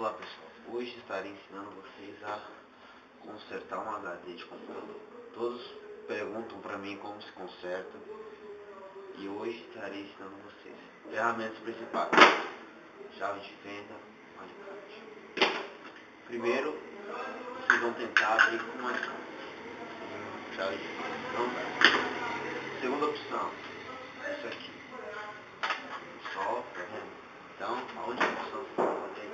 Olá pessoal, hoje estarei ensinando vocês a consertar um HD de computador. Todos perguntam para mim como se conserta e hoje estarei ensinando vocês. Ferramentas principais: chave de fenda, alicate. Primeiro, vocês vão tentar abrir com uma chave de fenda. Não dá. Segunda opção, isso aqui. Só, tá vendo? Então, a única opção que eu vou fazer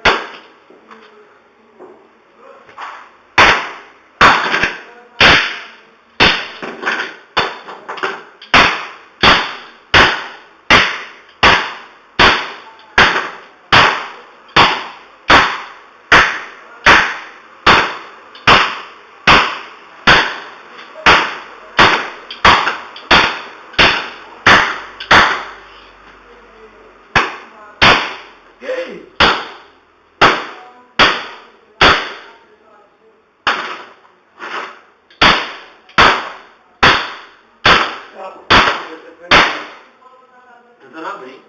tentando abrir.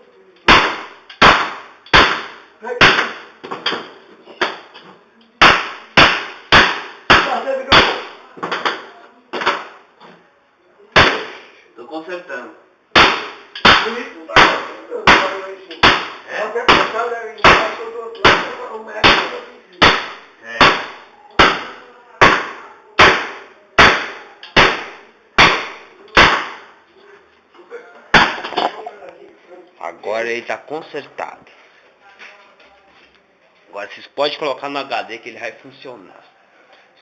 Tô consertando. Agora ele está consertado. Agora vocês podem colocar no HD que ele vai funcionar.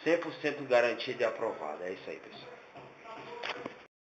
100% garantido e aprovado. É isso aí, pessoal.